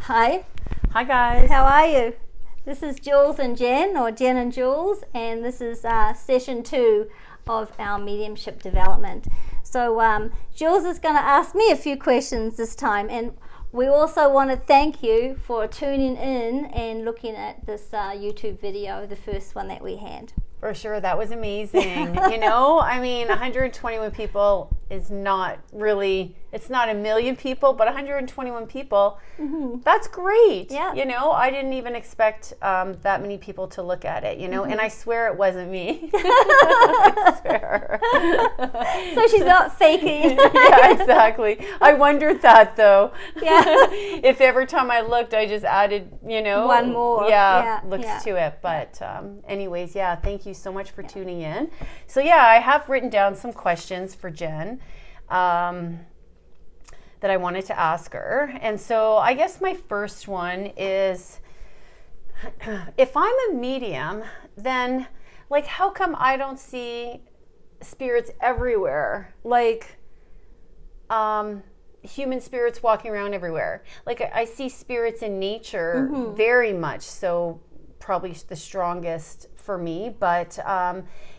Hi. Hi guys. How are you? This is Jules and Jen, or Jen and Jules, and this is session 2 of our mediumship development. So Jules is going to ask me a few questions this time, and we also want to thank you for tuning in and looking at this YouTube video, the first one that we had. For sure, that was amazing. You know, I mean, 121 people is not really, it's not a million people, but 121 people, that's great. Yeah. You know, I didn't even expect that many people to look at it, you know, and I swear it wasn't me. I swear. So she's not faking. Yeah, exactly. I wondered that though. Yeah. If every time I looked, I just added, you know, one more. looks to it. But anyways, yeah, thank you so much for tuning in. So yeah, I have written down some questions for Jen that I wanted to ask her. And so I guess my first one is, if I'm a medium, then like how come I don't see spirits everywhere? Like human spirits walking around everywhere. Like I see spirits in nature very much, so probably the strongest for me, but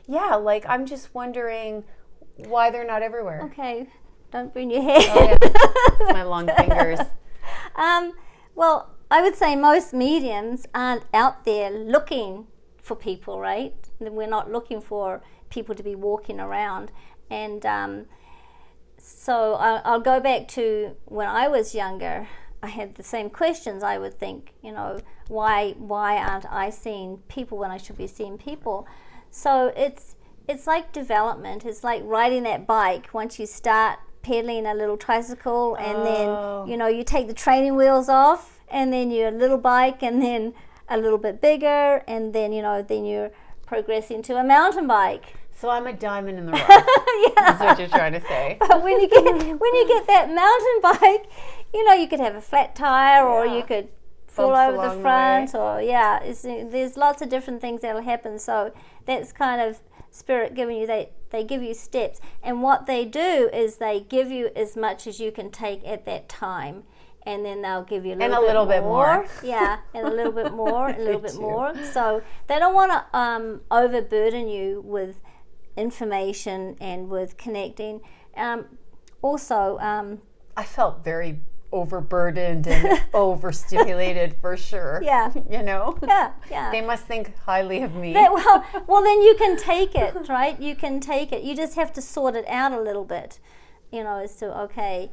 yeah, like I'm just wondering why they're not everywhere. Okay, don't burn your hair. Oh, yeah. It's my long fingers. Well, I would say most mediums aren't out there looking for people, right? We're not looking for people to be walking around. And so I'll go back to when I was younger. I had the same questions. I would think, you know, why aren't I seeing people when I should be seeing people? So it's like development. It's like riding that bike. Once you start pedaling a little tricycle, and then, you know, you take the training wheels off, and then you're a little bike, and then a little bit bigger, and then, you know, then you're progressing to a mountain bike. So I'm a diamond in the rough. Yeah. That's what you're trying to say. But when you get that mountain bike, you know, you could have a flat tire, or you could fall over the front, or there's lots of different things that'll happen. So that's kind of spirit giving you, they give you steps, and what they do is they give you as much as you can take at that time, and then they'll give you a little bit more. Yeah, and a little bit more, a little bit more. So they don't want to overburden you with information and with connecting. Also, I felt very overburdened and overstimulated for sure. Yeah. You know? Yeah. They must think highly of me. Well, then you can take it, right? You can take it. You just have to sort it out a little bit, you know, as to, okay,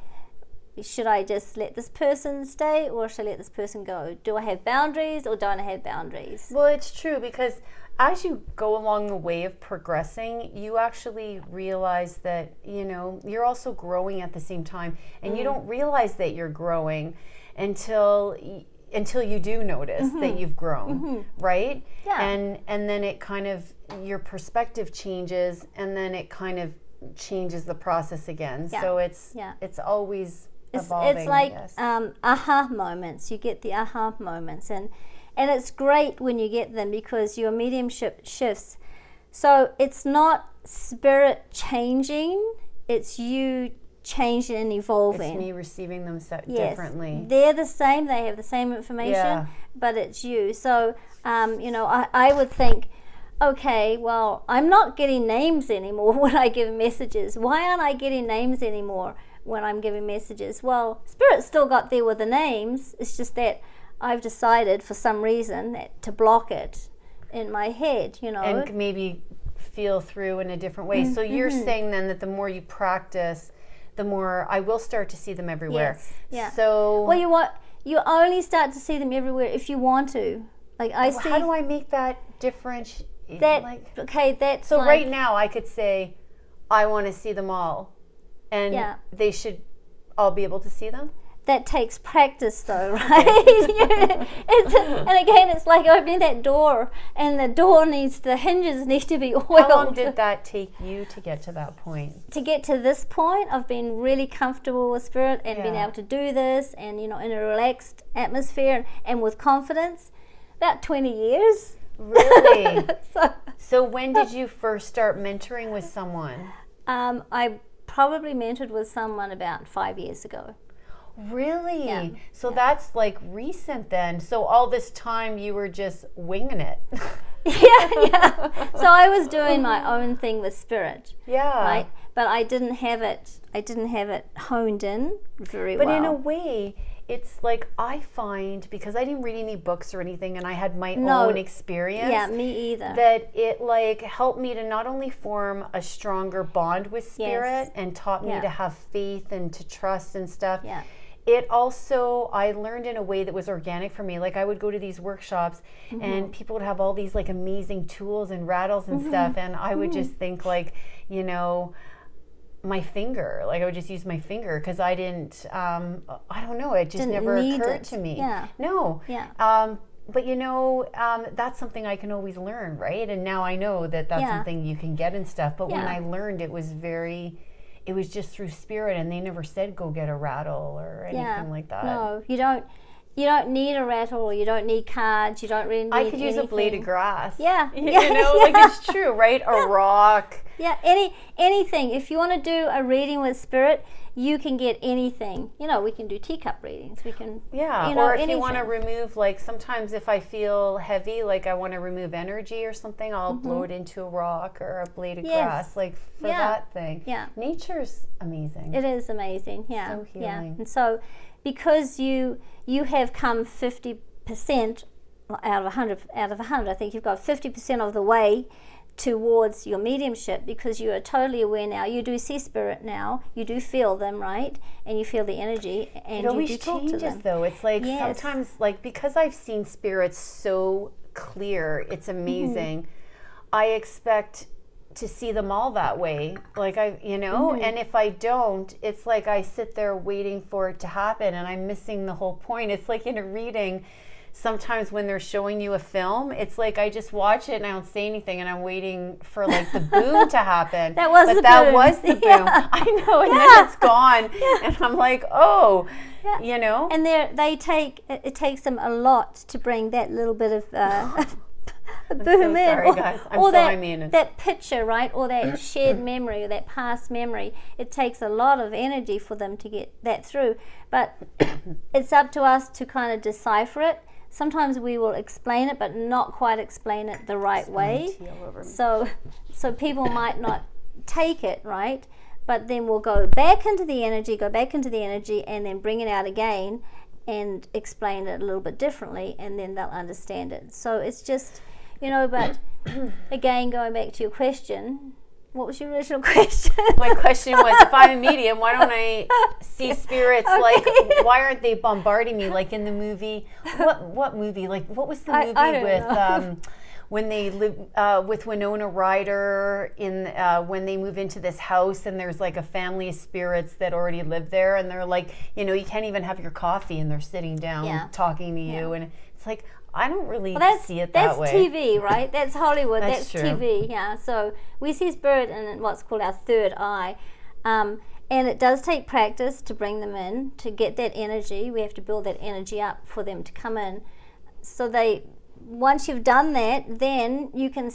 should I just let this person stay, or should I let this person go? Do I have boundaries, or don't I have boundaries? Well, it's true, because as you go along the way of progressing, you actually realize that, you know, you're also growing at the same time, and you don't realize that you're growing until you do notice that you've grown, right? Yeah. And then it kind of, your perspective changes, and then it kind of changes the process again. Yeah. So it's always evolving. It's like aha moments. You get the aha moments, and it's great when you get them, because your mediumship shifts. So it's not spirit changing, it's you changing and evolving. It's me receiving them differently. They're the same, they have the same information, but it's you. So, you know, I would think, okay, well, I'm not getting names anymore when I give messages. Why aren't I getting names anymore when I'm giving messages? Well, Spirit's still got there with the names. It's just that I've decided for some reason to block it in my head, you know. And maybe feel through in a different way. So you're saying then that the more you practice, the more I will start to see them everywhere. Yes. Yeah. So well, you only start to see them everywhere if you want to. Like how do I make that difference? So right now I could say I want to see them all, and they should all be able to see them. That takes practice, though, right? And again, it's like opening that door, and the hinges need to be oiled. How long did that take you to get to that point? To get to this point of being really comfortable with Spirit and being able to do this, and, you know, in a relaxed atmosphere and with confidence, about 20 years. Really? So when did you first start mentoring with someone? I probably mentored with someone about 5 years ago. Really? Yeah. So that's like recent then. So all this time you were just winging it. Yeah. So I was doing my own thing with spirit. Yeah. Right? But I didn't have it honed in very well. But in a way, it's like I find, because I didn't read any books or anything and I had my own experience. Yeah, me either. That it like helped me to not only form a stronger bond with spirit and taught me to have faith and to trust and stuff. Yeah. It also, I learned in a way that was organic for me. Like I would go to these workshops and people would have all these like amazing tools and rattles and stuff. And I would just think like, you know, my finger, like I would just use my finger because I didn't, I don't know, it just never occurred to me. Yeah. No. Yeah. But you know, that's something I can always learn, right? And now I know that that's something you can get and stuff. But when I learned, it was just through spirit, and they never said go get a rattle or anything like that. No, you don't need a rattle, or you don't need cards, you don't really need I could use anything. a blade of grass. Yeah. You know, like it's true, right? A rock. Yeah, anything. If you want to do a reading with spirit, you can get anything. You know, we can do teacup readings. We can, or if anything. you want to remove, like sometimes if I feel heavy, like I want to remove energy or something, I'll blow it into a rock or a blade of grass, like for that thing. Yeah, nature's amazing. It is amazing. Yeah, so healing. Yeah. And so, because you have come 50% out of 100, I think you've got 50% of the way towards your mediumship, because you are totally aware now. You do see spirit now. You do feel them, right? And you feel the energy, and it always you do talk changes, to them. though. It's like sometimes, like because I've seen spirits so clear, it's amazing. I expect to see them all that way, like and if I don't, it's like I sit there waiting for it to happen, and I'm missing the whole point. It's like in a reading. Sometimes when they're showing you a film, it's like I just watch it and I don't say anything, and I'm waiting for like the boom to happen. That was the boom. Yeah. I know, and then it's gone, and I'm like, oh, you know. And it takes them a lot to bring that little bit of boom in. Sorry, guys. That picture, right, or that shared memory, or that past memory. It takes a lot of energy for them to get that through, but it's up to us to kind of decipher it. Sometimes we will explain it, but not quite explain it the right way. So people might not take it, right? But then we'll go back into the energy, and then bring it out again and explain it a little bit differently, and then they'll understand it. So it's just, but again, going back to your question, what was your original question? My question was, if I'm a medium, why don't I see spirits? Okay. Like, why aren't they bombarding me? Like in the movie, what movie? Like, what was the movie with when they live with Winona Ryder when they move into this house, and there's like a family of spirits that already live there, and they're like, you can't even have your coffee, and they're sitting down talking to you, and it's like, I don't really see it that way. That's TV, right? That's Hollywood. That's true. TV, yeah. So we see spirit in what's called our third eye. And it does take practice to bring them in, to get that energy. We have to build that energy up for them to come in. So once you've done that, then you can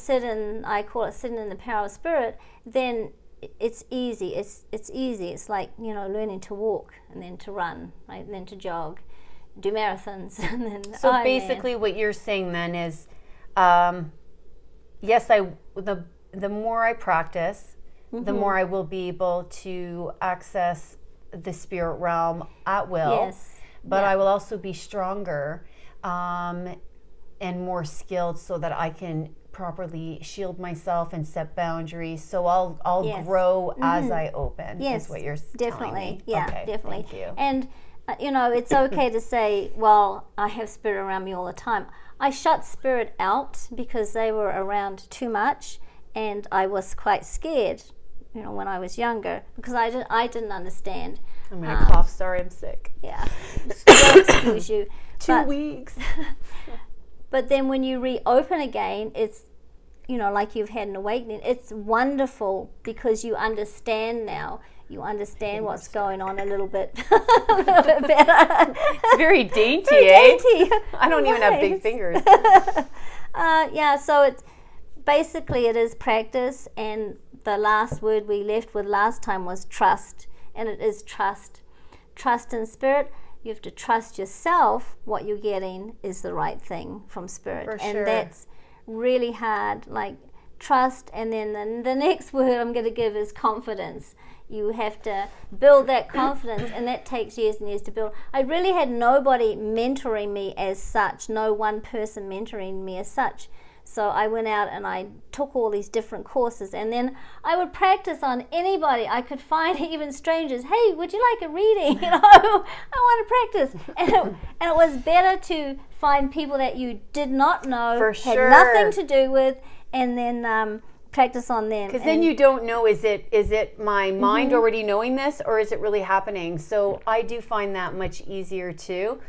I call it sitting in the power of spirit. Then it's easy. It's easy. It's like, learning to walk, and then to run, right? And then to jog. Do marathons, and then so basically what you're saying then is yes, the more I practice, the more I will be able to access the spirit realm at will, but I will also be stronger and more skilled, so that I can properly shield myself and set boundaries. So I'll grow as I open, is what you're telling me. Yeah, okay, definitely. Thank you. And it's okay to say, well, I have spirit around me all the time. I shut spirit out because they were around too much, and I was quite scared, when I was younger, because I didn't understand. I'm going to cough. Sorry, I'm sick. Yeah. Excuse you. 2 weeks. But then when you reopen again, it's, like you've had an awakening. It's wonderful because you understand now. You understand what's going on a little bit better. It's very dainty, dainty. I don't even have big fingers. So it's basically, it is practice, and the last word we left with last time was trust, and it is trust. trust in spirit. You have to trust yourself what you're getting is the right thing from spirit. For and sure. That's really hard. Like, trust, and then the next word I'm going to give is confidence. You have to build that confidence, and that takes years and years to build. I really had nobody mentoring me as such, no one person mentoring me as such. So I went out and I took all these different courses, and then I would practice on anybody I could find, even strangers. Hey, would you like a reading? I want to practice. And it was better to find people that you did not know, For had sure. nothing to do with, and then practice on them. Because then you don't know, is it my mind already knowing this, or is it really happening? So I do find that much easier too.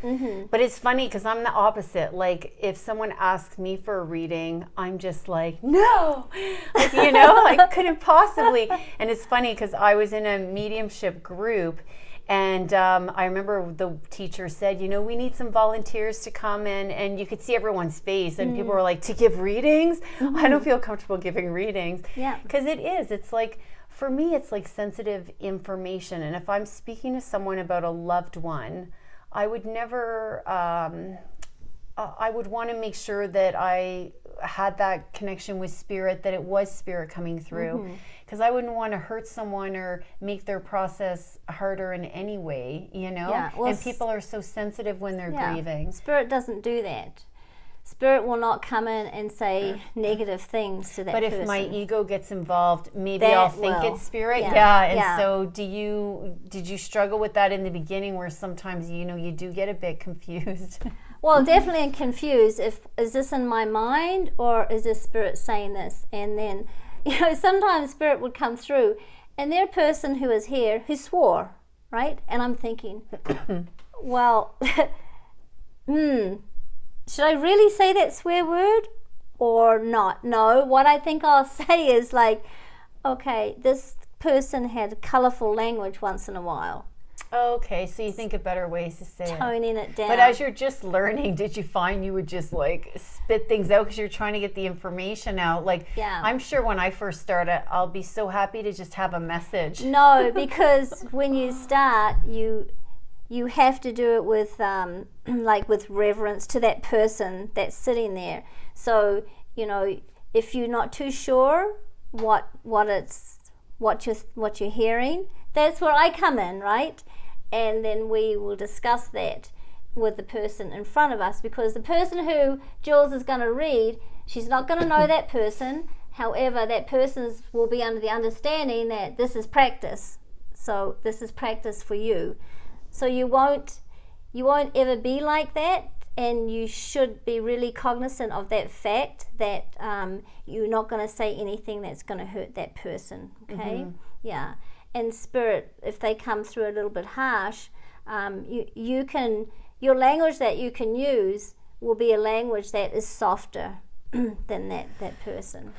But it's funny because I'm the opposite. Like, if someone asks me for a reading, I'm just like, no, like, I couldn't possibly. And it's funny because I was in a mediumship group, and I remember the teacher said, we need some volunteers to come in, and you could see everyone's face, and people were like, to give readings? I don't feel comfortable giving readings. Yeah. Because it's like, for me, it's like sensitive information. And if I'm speaking to someone about a loved one, I would never, I would want to make sure that I had that connection with spirit, that it was spirit coming through. Because I wouldn't want to hurt someone or make their process harder in any way, Yeah, well, and people are so sensitive when they're grieving. Spirit doesn't do that. Spirit will not come in and say negative things to that But person. if my ego gets involved, maybe That I'll think will. it's spirit. Yeah. And Yeah. so did you struggle with that in the beginning, where sometimes, you do get a bit confused? Well, definitely confused. Is this in my mind, or is this spirit saying this? And then, sometimes spirit would come through, and their person who is here who swore, right? And I'm thinking, well, should I really say that swear word or not? No, what I think I'll say is like, okay, this person had colorful language once in a while. Okay, so you think of better ways to say it. Toning it down. But as you're just learning, did you find you would just like spit things out because you're trying to get the information out? Like, Yeah. I'm sure when I first started, I'll be so happy to just have a message. No, because when you start, you have to do it with with reverence to that person that's sitting there. So if you're not too sure what you're hearing, that's where I come in, right? And then we will discuss that with the person in front of us, because the person who Jules is going to read, she's not going to know that person. However, that person will be under the understanding that this is practice. So this is practice for you. So you won't ever be like that, and you should be really cognizant of that fact that you're not going to say anything that's going to hurt that person. Okay, yeah. And spirit, if they come through a little bit harsh, your language that you can use will be a language that is softer than that person.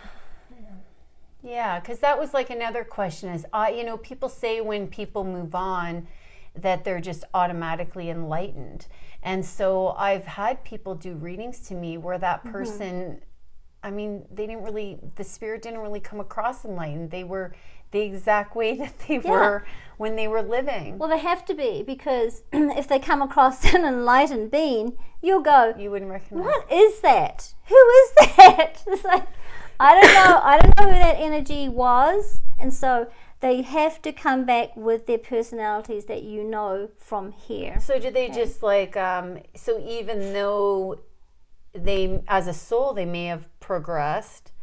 Yeah, because that was like another question is, people say when people move on that they're just automatically enlightened. And so I've had people do readings to me where that person, the spirit didn't really come across enlightened. They were the exact way that they were when they were living. Well, they have to be, because if they come across an enlightened being, you'll go, You wouldn't recognize. what is that? Who is that? It's like, I don't know who that energy was. And so they have to come back with their personalities that you know from here. So do they just like, so even though they, as a soul, they may have progressed,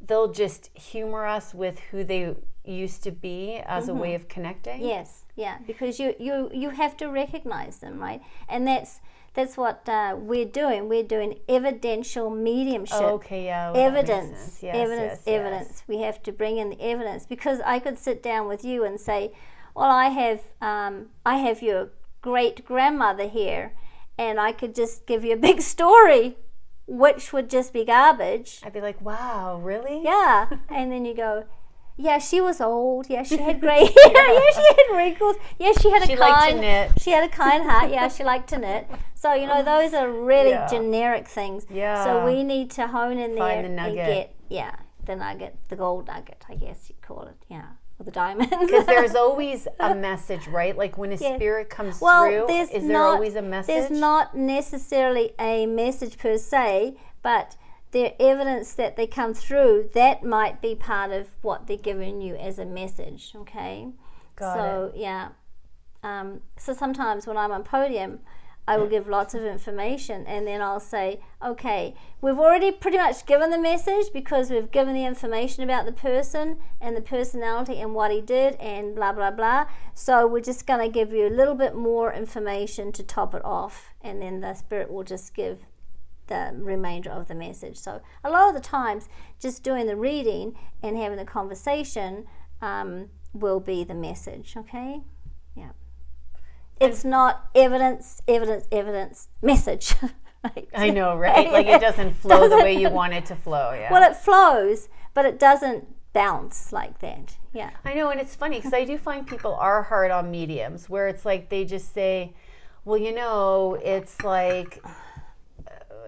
they'll just humor us with who they used to be as a way of connecting? Yes, yeah, because you have to recognize them, right? And that's what we're doing. We're doing evidential mediumship. Oh, okay, yeah. Well, Evidence, yes, evidence. We have to bring in the evidence, because I could sit down with you and say, well, I have your great grandmother here, and I could just give you a big story, which would just be garbage. I'd be like, wow, really? Yeah, and then you go, yeah, she was old. Yeah, she had gray hair. Yeah, she had wrinkles. Yeah, she had liked to knit. She had a kind heart. Yeah, she liked to knit. So those are really generic things. Yeah. So we need to hone in Find there the nugget. and get the nugget, the gold nugget, I guess you'd call it. Yeah. or the diamonds. Because there's always a message, right? Like when a spirit comes through, is there always a message? There's not necessarily a message per se, but the evidence that they come through, that might be part of what they're giving you as a message, okay? Got it. Yeah. So sometimes when I'm on podium, I will give lots of information, and then I'll say, okay, we've already pretty much given the message because we've given the information about the person and the personality and what he did and blah, blah, blah. So we're just going to give you a little bit more information to top it off, and then the spirit will just give the remainder of the message. So a lot of the times, just doing the reading and having the conversation will be the message, okay? Yeah. It's not evidence, message. Right? I know, right? Like it doesn't flow the way you want it to flow. Yeah. Well, it flows, but it doesn't bounce like that. Yeah. I know, and it's funny because I do find people are hard on mediums where it's like they just say, well, you know, it's like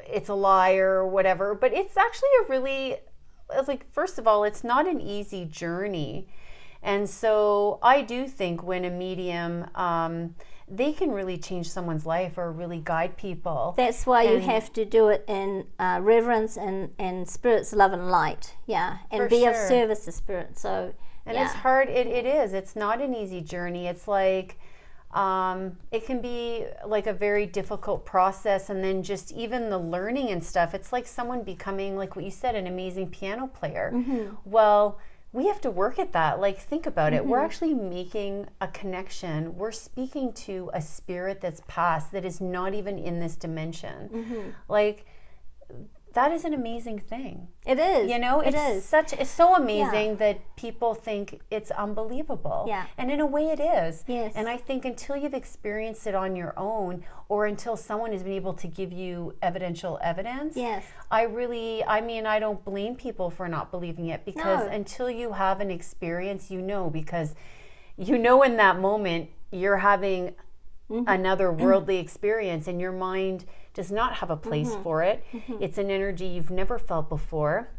it's a liar or whatever. But it's actually a really, like, first of all, it's not an easy journey. And so I do think when a medium, they can really change someone's life or really guide people. That's why you have to do it in reverence and Spirit's love and light, yeah, and be of service to Spirit. So, and it's hard. It is. It's not an easy journey. It's like it can be like a very difficult process, and then just even the learning and stuff. It's like someone becoming, like what you said, an amazing piano player. Mm-hmm. Well, we have to work at that. Like, think about it. We're actually making a connection. We're speaking to a spirit that's past, that is not even in this dimension. Like, that is an amazing thing. It is. You know, it's so amazing that people think it's unbelievable. Yeah. And in a way it is. Yes. And I think until you've experienced it on your own, or until someone has been able to give you evidential evidence, yes, I don't blame people for not believing it, because until you have an experience, because in that moment you're having another worldly experience, and your mind does not have a place for it. It's an energy you've never felt before.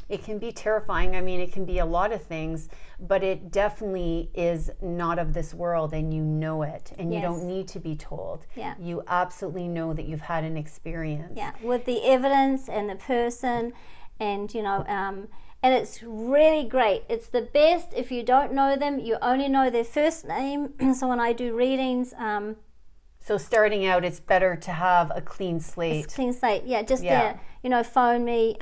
It can be terrifying. I mean, it can be a lot of things, but it definitely is not of this world, and you know it, and you don't need to be told. Yeah. You absolutely know that you've had an experience. Yeah, with the evidence and the person, and and it's really great. It's the best if you don't know them. You only know their first name. So when I do readings, so starting out, it's better to have a clean slate. Clean slate, yeah. Just phone me,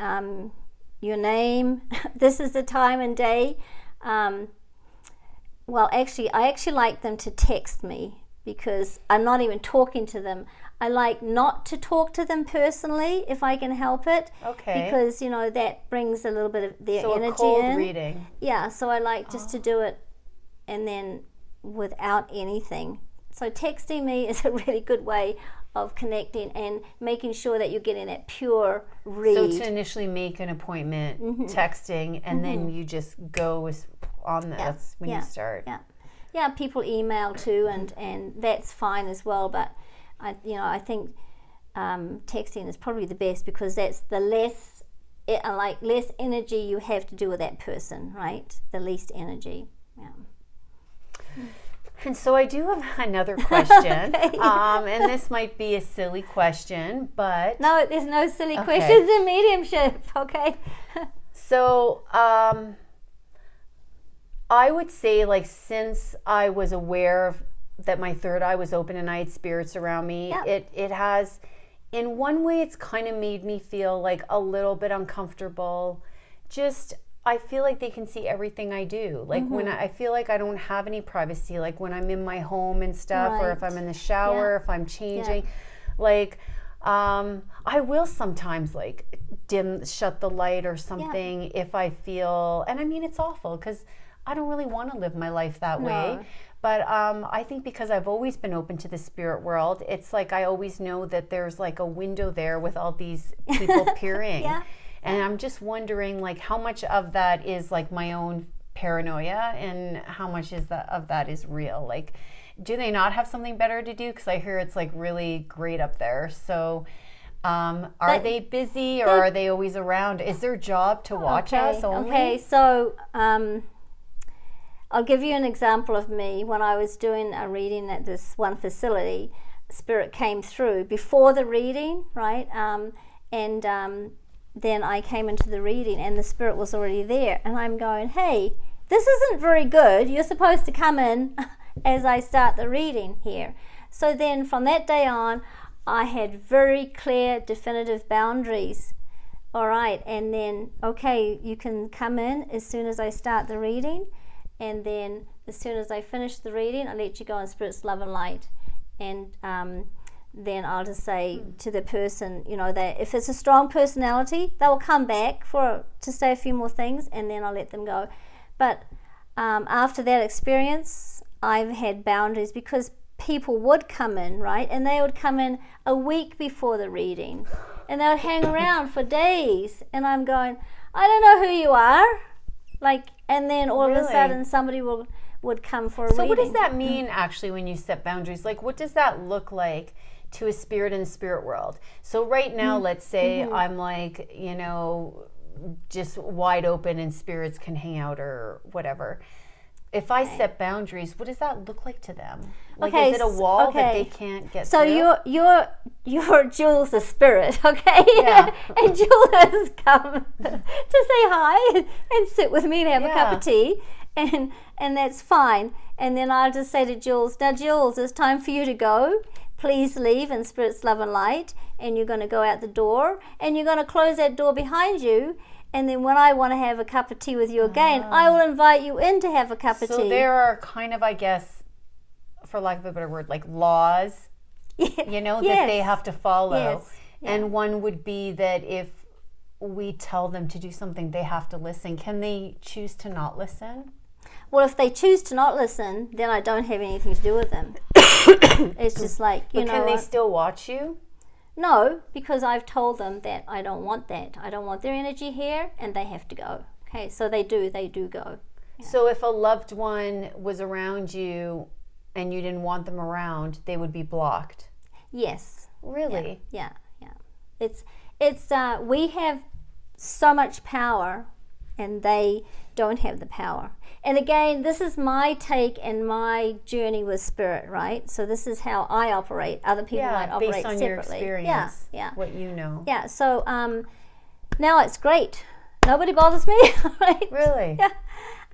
your name. This is the time and day. Well, actually, I like them to text me, because I'm not even talking to them. I like not to talk to them personally if I can help it. Okay. Because that brings a little bit of their energy in. So a cold reading. Yeah. So I like just to do it, and then without anything. So texting me is a really good way of connecting and making sure that you're getting that pure read. So to initially make an appointment, texting, and then you just go on that. That's when you start. Yeah, yeah. People email too, and that's fine as well. But I think texting is probably the best, because that's the less energy you have to do with that person, right? The least energy. Yeah. And so I do have another question, and this might be a silly question, but... No, there's no silly questions in mediumship, okay? So I would say, like, since I was aware that my third eye was open and I had spirits around me, it has, in one way, it's kind of made me feel like a little bit uncomfortable. I feel like they can see everything I do. Like when I feel like I don't have any privacy, like when I'm in my home and stuff, or if I'm in the shower, if I'm changing, like I will sometimes like shut the light or something if I feel, and I mean, it's awful because I don't really want to live my life that way. But I think because I've always been open to the spirit world, it's like I always know that there's like a window there with all these people peering. And I'm just wondering, like, how much of that is like my own paranoia, and how much of that is real? Like, do they not have something better to do? Because I hear it's like really great up there. So, are they busy, or are they always around? Is their job to watch us only? Okay, so I'll give you an example of me. When I was doing a reading at this one facility, Spirit came through before the reading, right? Then I came into the reading and the Spirit was already there. And I'm going, hey, this isn't very good. You're supposed to come in as I start the reading here. So then from that day on, I had very clear, definitive boundaries. All right, and then, okay, you can come in as soon as I start the reading. And then as soon as I finish the reading, I'll let you go in Spirit's love and light. And then I'll just say to the person, that if it's a strong personality, they'll come back to say a few more things, and then I'll let them go. But after that experience, I've had boundaries because people would come in, right? And they would come in a week before the reading, and they would hang around for days. And I'm going, I don't know who you are. And then all of a sudden somebody would come for a reading. So what does that mean actually when you set boundaries? What does that look like to a spirit in the spirit world? So right now, let's say I'm just wide open and spirits can hang out or whatever. If I set boundaries, what does that look like to them? Is it a wall that they can't get through? So you're Jules the spirit, okay? Yeah. And Jules has come to say hi and sit with me and have a cup of tea, and that's fine. And then I'll just say to Jules, now Jules, it's time for you to go. Please leave in Spirit's love and light, and you're going to go out the door, and you're going to close that door behind you. And then when I want to have a cup of tea with you again, I will invite you in to have a cup of tea. So there are kind of, I guess, for lack of a better word, laws, that they have to follow. Yes. Yeah. And one would be that if we tell them to do something, they have to listen. Can they choose to not listen? Well, if they choose to not listen, then I don't have anything to do with them. It's just can they still watch you? No, because I've told them that I don't want that. I don't want their energy here, and they have to go. Okay, so they do go. Yeah. So if a loved one was around you and you didn't want them around, they would be blocked? Yes. Really? Yeah. It's we have so much power, and they don't have the power. And again, this is my take and my journey with Spirit, right? So this is how I operate. Other people might operate based on separately. your experience, yeah. what you know. Yeah, so now it's great. Nobody bothers me, right? Really? Yeah.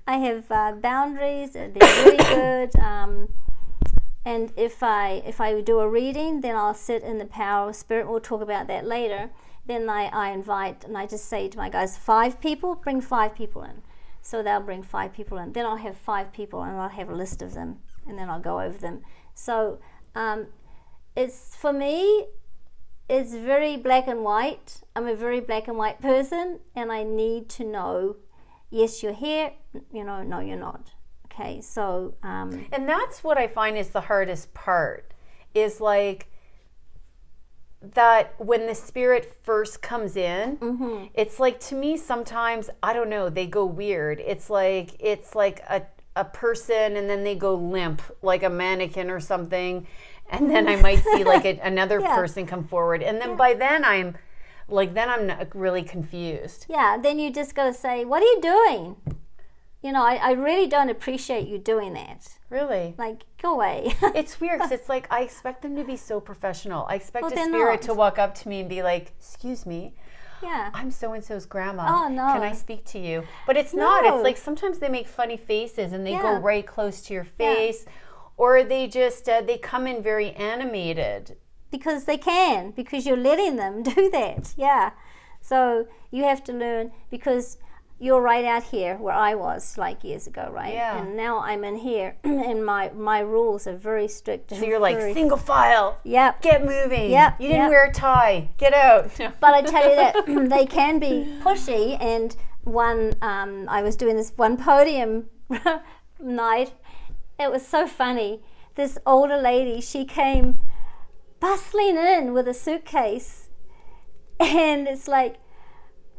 I have boundaries. They're really good. And if I do a reading, then I'll sit in the power of Spirit. We'll talk about that later. Then I invite, and I just say to my guys, 5 people, bring 5 people in. So they'll bring 5 people in. Then I'll have 5 people, and I'll have a list of them, and then I'll go over them. So for me, it's very black and white. I'm a very black and white person, and I need to know, yes, you're here, no, you're not. Okay, so... and that's what I find is the hardest part, is that when the spirit first comes in, it's to me sometimes, I don't know, they go weird. It's like a person, and then they go limp, like a mannequin or something, and then I might see another person come forward, and then by then I'm not really confused. Yeah, then you just got to say, what are you doing? I really don't appreciate you doing that. Really? Go away. It's weird because it's I expect them to be so professional. I expect a spirit not. to walk up to me and be like, excuse me. Yeah. I'm so-and-so's grandma. Oh, no. Can I speak to you? But it's not. It's sometimes they make funny faces and they go right close to your face. Or they just, they come in very animated. Because they can. Because you're letting them do that. Yeah. So you have to learn, because... you're right out here where I was years ago, right? Yeah. And now I'm in here, and my rules are very strict. So you're single file. Yep. Get moving. Yep. You didn't wear a tie. Get out. But I tell you that they can be pushy. And I was doing this one podium night. It was so funny. This older lady, she came bustling in with a suitcase, and it's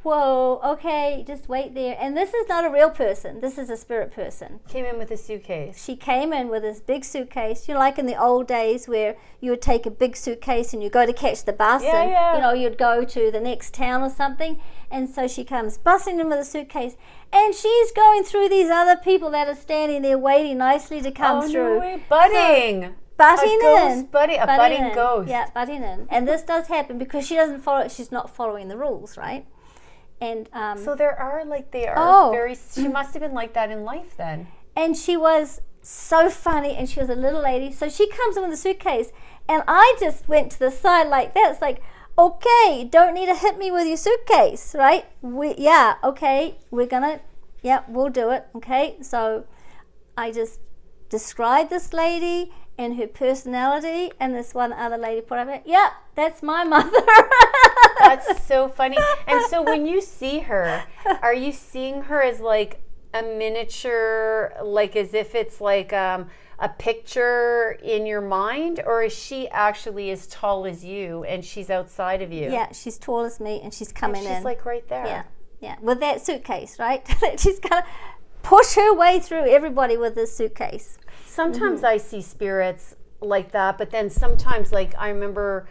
whoa, okay, just wait there. And this is not a real person. This is a spirit person. Came in with a suitcase. She came in with this big suitcase. You know, like in the old days where you would take a big suitcase and you go to catch the bus and, you know, you'd go to the next town or something. And so she comes busting in with a suitcase. And she's going through these other people that are standing there waiting nicely to come through. No way. Budding. So, butting in. A budding ghost. Yeah, butting in. And this does happen because she doesn't follow, she's not following the rules, right? And so there are she must have been like that in life then. And she was so funny, and she was a little lady. So she comes in with a suitcase, and I just went to the side like that. It's like, okay, don't need to hit me with your suitcase, right? We'll do it, okay? So I just described this lady and her personality, and this one other lady put up, that's my mother. That's so funny. And so when you see her, are you seeing her as like a miniature, like as if it's like a picture in your mind, or is she actually as tall as you and she's outside of you? Yeah, she's tall as me, and she's coming in. She's like right there. Yeah, with that suitcase, right? She's gonna push her way through everybody with this suitcase. Sometimes I see spirits like that, but then sometimes, like, I remember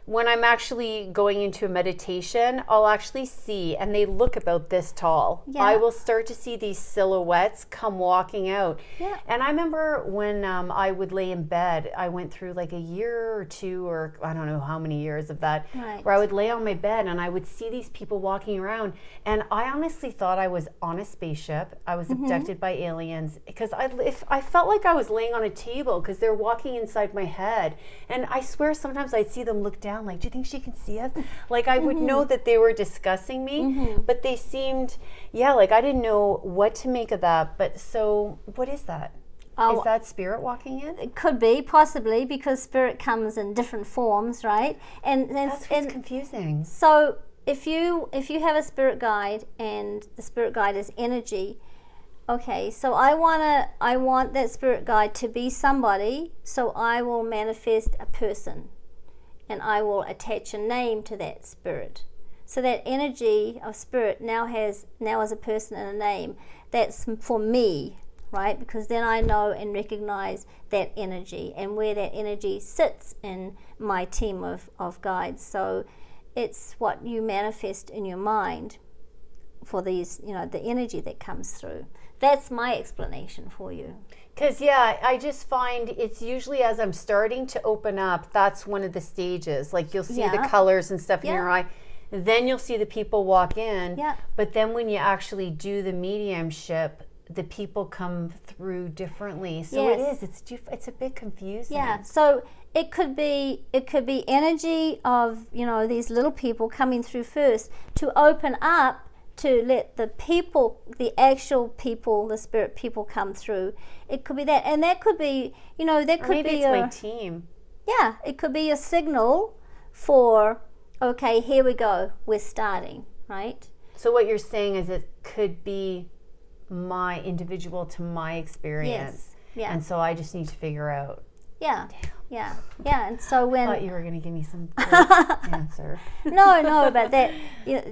when I'm actually going into a meditation, I'll actually see, and they look about this tall. Yeah. I will start to see these silhouettes come walking out. Yeah. And I remember when I would lay in bed, I went through like a year or two, or I don't know how many years of that, where I would lay on my bed and I would see these people walking around. And I honestly thought I was on a spaceship. I was abducted by aliens, because I felt like I was laying on a table because they're walking inside my head. And I swear sometimes I'd see them look down like, do you think she can see us? Like I would know that they were discussing me, but they seemed, like I didn't know what to make of that. But so what is that? Is that spirit walking in? It could be, possibly, because spirit comes in different forms, right? And that's what's confusing. So if you have a spirit guide and the spirit guide is energy, okay, so I want that spirit guide to be somebody, so I will manifest a person. And I will attach a name to that spirit. So that energy of spirit now has a person and a name. That's for me, right? Because then I know and recognize that energy and where that energy sits in my team of guides. So it's what you manifest in your mind for these, the energy that comes through. That's my explanation for you. Because, I just find it's usually as I'm starting to open up, that's one of the stages. Like you'll see the colors and stuff in your eye. Then you'll see the people walk in. Yeah. But then when you actually do the mediumship, the people come through differently. So it's a bit confusing. Yeah. So it could be energy of, these little people coming through first to open up, to let the actual people, the spirit people come through. It could be that. And that could be, that could be my team. Yeah, it could be a signal for, okay, here we go, we're starting, right? So what you're saying is it could be my individual to my experience. Yes, yeah. And so I just need to figure out. Yeah. Damn. Yeah, and so when I thought you were going to give me some answer. No, but that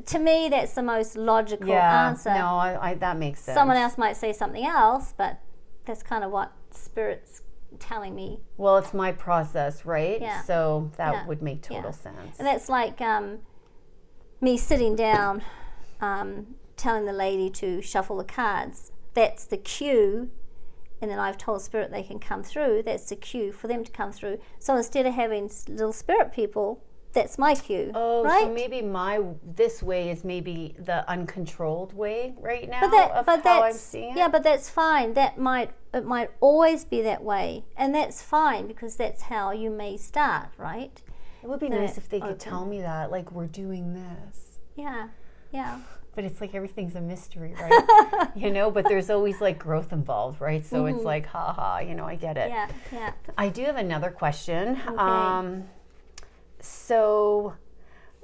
to me that's the most logical answer. No, I that makes sense. Someone else might say something else, but that's kind of what spirit's telling me. Well, it's my process, right? Yeah. So that would make total sense. And that's like me sitting down, telling the lady to shuffle the cards. That's the cue. And then I've told spirit they can come through. That's the cue for them to come through. So instead of having little spirit people, that's my cue. Oh, right? So maybe this way is maybe the uncontrolled way right now how I'm seeing it? Yeah, but that's fine. It might always be that way. And that's fine because that's how you may start, right? It would be nice if they could tell me that, like, we're doing this. Yeah. But it's like everything's a mystery, right? But there's always like growth involved, right? So it's like, I get it. Yeah. I do have another question. Okay. So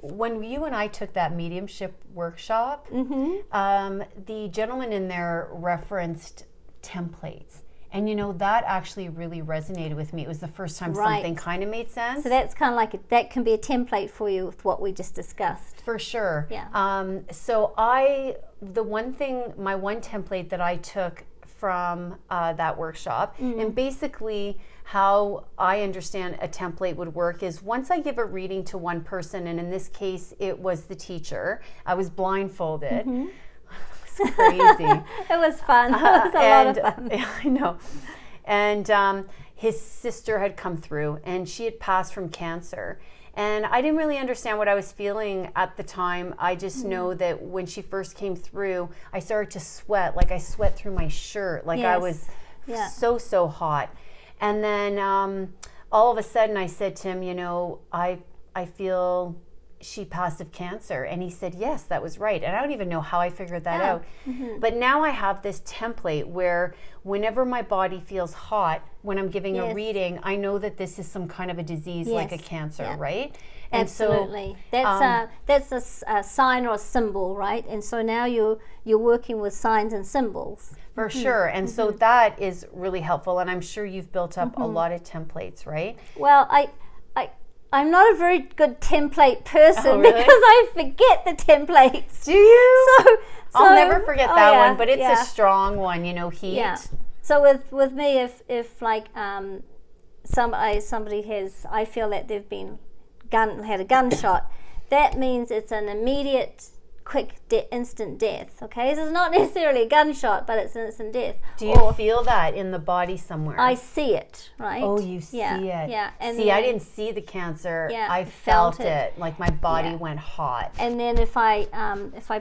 when you and I took that mediumship workshop, the gentleman in there referenced templates. And that actually really resonated with me. It was the first time Right. something kind of made sense. So that's kind of like, that can be a template for you with what we just discussed. For sure. Yeah. So my one template that I took from that workshop, and basically how I understand a template would work is, once I give a reading to one person, and in this case it was the teacher, I was blindfolded. It was crazy. It was fun. It was a lot of fun. I know. And his sister had come through, and she had passed from cancer. And I didn't really understand what I was feeling at the time. I just know that when she first came through, I started to sweat. Like I sweat through my shirt. Like I was so hot. And then all of a sudden I said to him, I feel she passed of cancer. And he said, yes, that was right. And I don't even know how I figured that out. But now I have this template where whenever my body feels hot, when I'm giving a reading, I know that this is some kind of a disease like a cancer, right? And absolutely. So, that's a sign or a symbol, right? And so now you're working with signs and symbols. For sure. And so that is really helpful. And I'm sure you've built up a lot of templates, right? Well, I'm not a very good template person really? because I forget the templates. Do you? So I'll never forget that one, but it's yeah. a strong one, heat. Yeah. So with me, if like somebody has, I feel that they've been had a gunshot, that means it's an immediate, quick, instant death. Okay, so it's not necessarily a gunshot, but it's an instant death. Do you feel that in the body somewhere? I see it, right? Oh, you see it. Yeah. And see, I didn't see the cancer. Yeah, I felt it. it. Like my body went hot. And then if I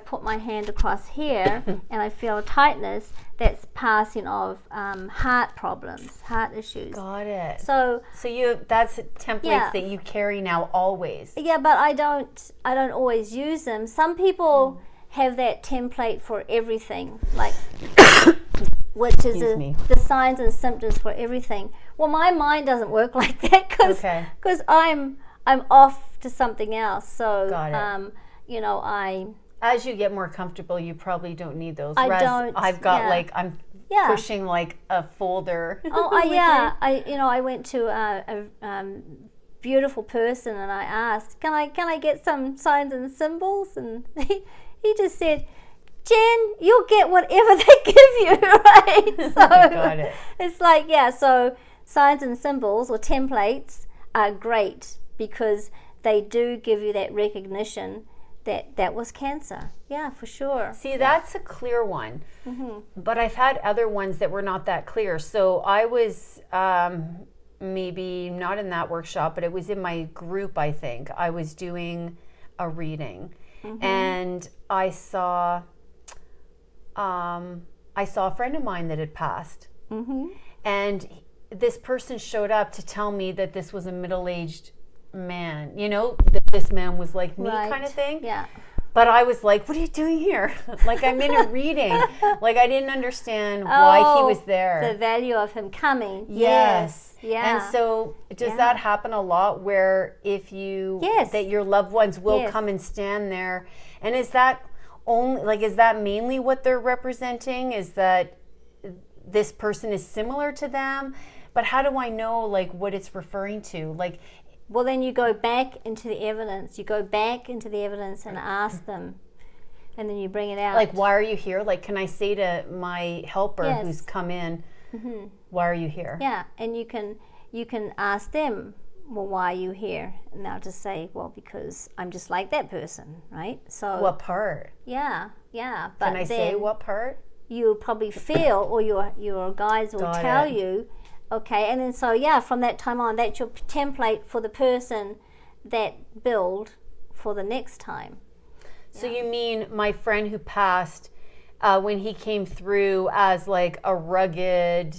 put my hand across here and I feel a tightness, that's passing of heart problems, heart issues. Got it. So that's templates that you carry now always. Yeah, but I don't always use them. Some people have that template for everything, like which is the signs and symptoms for everything. Well, my mind doesn't work like that because I'm off to something else. So Got it. As you get more comfortable, you probably don't need those. I don't. I've got I'm pushing like a folder. I went to a beautiful person and I asked, can I get some signs and symbols? And he just said, Jen, you'll get whatever they give you, right? So got it. It's like, so signs and symbols or templates are great because they do give you that recognition that was cancer. Yeah, for sure. See, that's a clear one. But I've had other ones that were not that clear. So I was maybe not in that workshop, but it was in my group, I think. I was doing a reading. And I saw a friend of mine that had passed. And this person showed up to tell me that this was a middle-aged man, that this man was like me, kind of thing. Yeah. But I was like, what are you doing here? Like, I'm in a reading. Like, I didn't understand why he was there. The value of him coming. Yes. Yeah. And so does that happen a lot where if you, that your loved ones will come and stand there? And is that is that mainly what they're representing? Is that this person is similar to them? But how do I know, like, what it's referring to? Like, well, then you go back into the evidence. You go back into the evidence and ask them, and then you bring it out. Like, why are you here? Like, can I say to my helper who's come in, why are you here? Yeah, and you can ask them, well, why are you here? And they'll just say, well, because I'm just like that person, right? So what part? Yeah. But can I say what part? You'll probably feel, or your guides will tell you. Okay, and then from that time on, that's your template for the person that build for the next time. So you mean my friend who passed, when he came through as like a rugged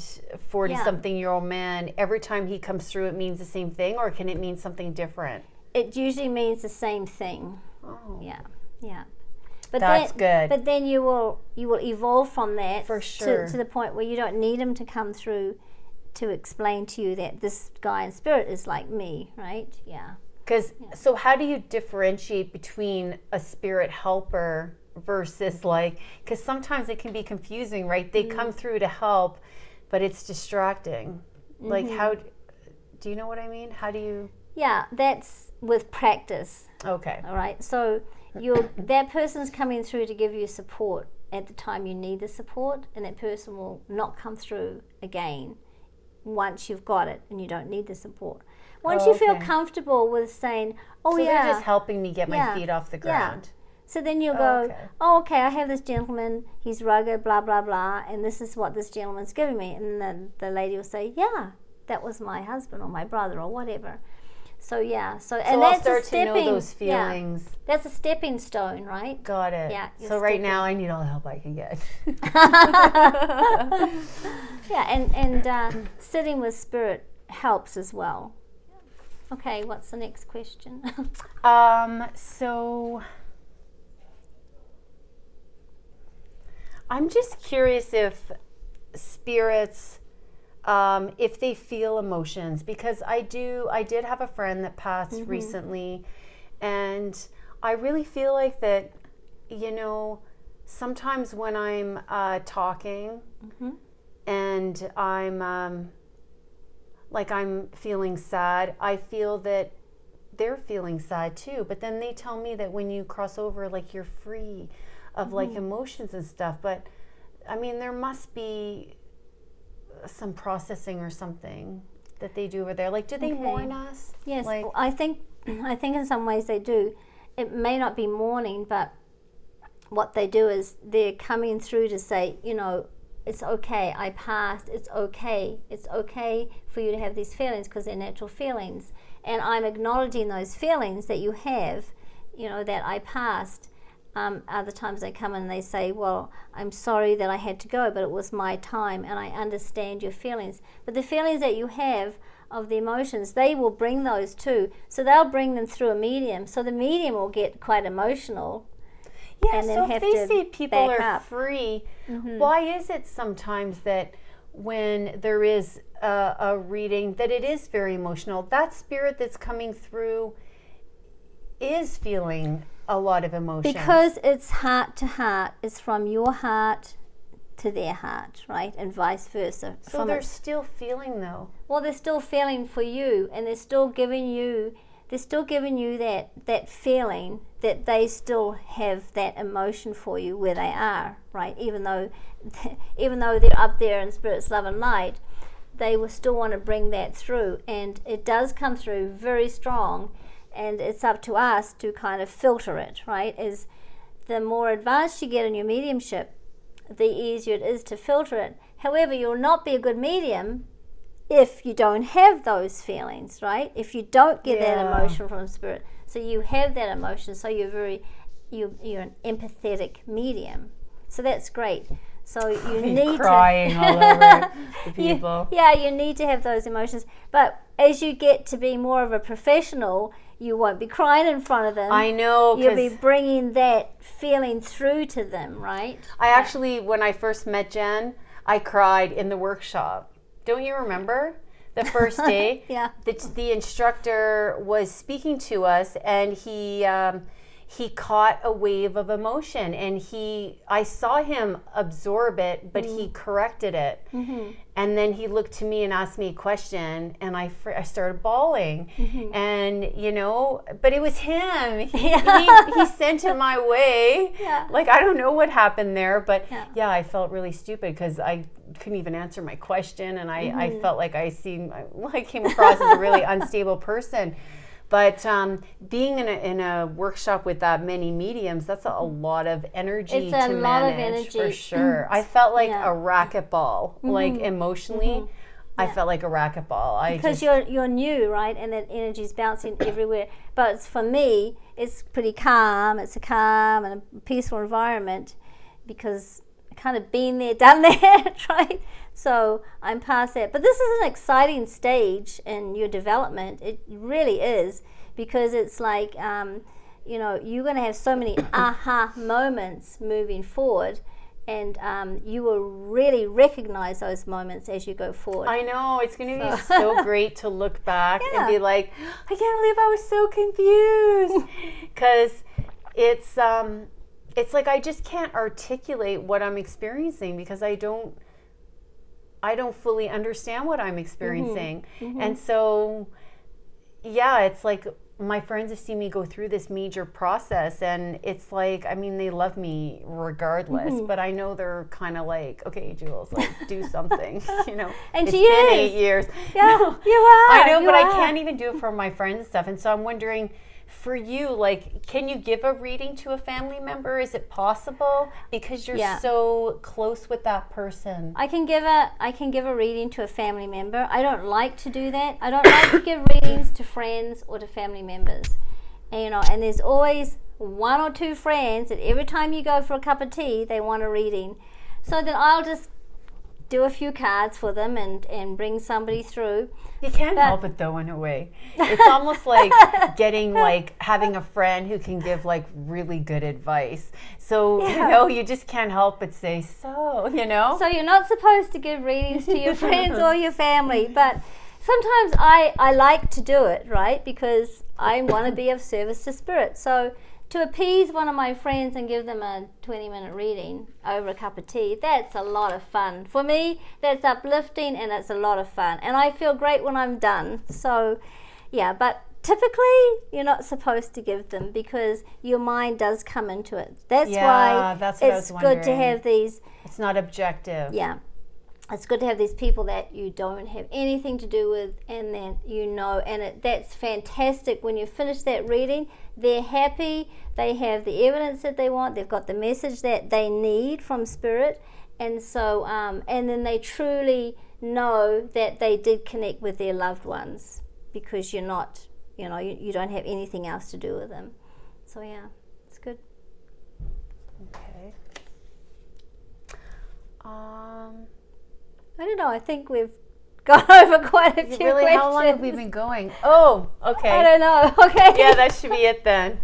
40-something-year-old man, every time he comes through it means the same thing, or can it mean something different? It usually means the same thing. Oh. Yeah. But that's good. But then you will evolve from that for sure to the point where you don't need him to come through to explain to you that this guy in spirit is like me, right? Yeah. So how do you differentiate between a spirit helper versus because sometimes it can be confusing, right? They come through to help, but it's distracting. Like, how do you know what I mean? How do you? Yeah, that's with practice. Okay. All right. So that person's coming through to give you support at the time you need the support, and that person will not come through again once you've got it and you don't need the support. Once you feel comfortable with saying, so they're just helping me get my feet off the ground. Yeah. So then you'll go, okay, I have this gentleman, he's rugged, blah, blah, blah, and this is what this gentleman's giving me. And then the lady will say, yeah, that was my husband or my brother or whatever. So, yeah. So and I'll that's start a stepping, to know those feelings. Yeah, that's a stepping stone, right? Got it. Yeah. So right now I need all the help I can get. Yeah, and sitting with spirit helps as well. Okay, what's the next question? So I'm just curious if spirits, if they feel emotions, because I did have a friend that passed recently, and I really feel like that, you know, sometimes when I'm talking and I'm feeling sad, I feel that they're feeling sad too. But then they tell me that when you cross over, like, you're free of like emotions and stuff. But I mean, there must be some processing or something that they do over there. Like, do they mourn us? Yes, like, I think in some ways they do. It may not be mourning, but what they do is they're coming through to say, you know, it's okay, I passed, it's okay for you to have these feelings because they're natural feelings. And I'm acknowledging those feelings that you have, you know, that I passed. Other times they come and they say, well, I'm sorry that I had to go, but it was my time and I understand your feelings. But the feelings that you have of the emotions, they will bring those too. So they'll bring them through a medium. So the medium will get quite emotional. Yeah, and so if they say people are free, why is it sometimes that when there is a reading that it is very emotional, that spirit that's coming through is feeling a lot of emotion? Because it's heart to heart. It's from your heart to their heart, right? And vice versa. So they're still feeling, though. Well, they're still feeling for you, and they're still giving you that feeling that they still have that emotion for you where they are, right? Even though they're up there in spirit's love and light, they will still want to bring that through, and it does come through very strong. And it's up to us to kind of filter it, right? Is the more advanced you get in your mediumship, the easier it is to filter it. However, you'll not be a good medium if you don't have those feelings, right? If you don't get that emotion from spirit. So you have that emotion, so you're an empathetic medium. So that's great. So you need crying all over the people. You need to have those emotions. But as you get to be more of a professional, you won't be crying in front of them. I know. You'll be bringing that feeling through to them, right? I actually, when I first met Jen, I cried in the workshop. Don't you remember the first day? Yeah. The instructor was speaking to us, and he caught a wave of emotion, and I saw him absorb it, but he corrected it. And then he looked to me and asked me a question, and I started bawling. And, you know, but it was him. He sent it my way. Yeah. Like, I don't know what happened there, but I felt really stupid because I couldn't even answer my question, and I felt like I came across as a really unstable person. But being in a workshop with that many mediums, that's a lot of energy to manage, for sure. I felt like a racquetball, like emotionally. I felt like a racquetball. Because you're new, right? And that energy's bouncing everywhere. But for me, it's pretty calm. It's a calm and a peaceful environment because I kind of been there, done that, right? So I'm past that. But this is an exciting stage in your development. It really is, because it's like, you know, you're going to have so many aha moments moving forward, and you will really recognize those moments as you go forward. I know. It's going to be so great to look back and be like, I can't believe I was so confused. Because it's like I just can't articulate what I'm experiencing because I don't I don't fully understand what I'm experiencing. And so, yeah, it's like my friends have seen me go through this major process, and it's like, I mean, they love me regardless, but I know they're kind of like, okay, Jules, like, do something, you know. And it's she been is. 8 years. Yeah, No, you are. I know, you but are. I can't even do it for my friends and stuff. And so I'm wondering, for you, like, can you give a reading to a family member? Is it possible? Because you're so close with that person. I can give a reading to a family member. I don't like to do that. I don't like to give readings to friends or to family members. And, you know, and there's always one or two friends that every time you go for a cup of tea, they want a reading. So then I'll just do a few cards for them and bring somebody through. You can't help it though, in a way. It's almost like having a friend who can give like really good advice. So, you know, you just can't help but say, so, you know. So you're not supposed to give readings to your friends or your family, but sometimes I like to do it, right? Because I want to be of service to spirit. So to appease one of my friends and give them a 20-minute reading over a cup of tea, that's a lot of fun. For me, that's uplifting and it's a lot of fun. And I feel great when I'm done. So, yeah, but typically you're not supposed to give them because your mind does come into it. That's why it's good to have these. It's not objective. Yeah. It's good to have these people that you don't have anything to do with, and then you know, and that's fantastic. When you finish that reading, they're happy, they have the evidence that they want, they've got the message that they need from spirit, and so and then they truly know that they did connect with their loved ones because you're not, you know, you don't have anything else to do with them. So yeah, it's good. Okay. I don't know. I think we've gone over quite a few questions. How long have we been going? Oh, okay. I don't know. Okay. Yeah, that should be it then.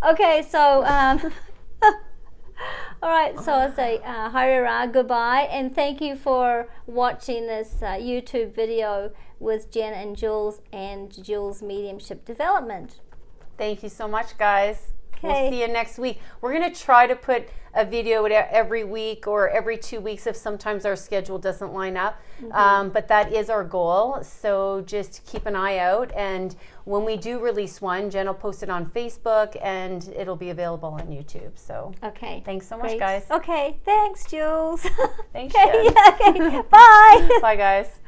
Okay, so all right. So I'll say Harira, goodbye, and thank you for watching this YouTube video with Jen and Jules Mediumship Development. Thank you so much, guys. Okay. We'll see you next week. We're going to try to put a video every week or every 2 weeks if sometimes our schedule doesn't line up. But that is our goal. So just keep an eye out. And when we do release one, Jen will post it on Facebook and it'll be available on YouTube. So okay. Thanks so much, guys. Okay. Thanks, Jules. Thanks, okay. Jen. Yeah, okay. Bye. Bye, guys.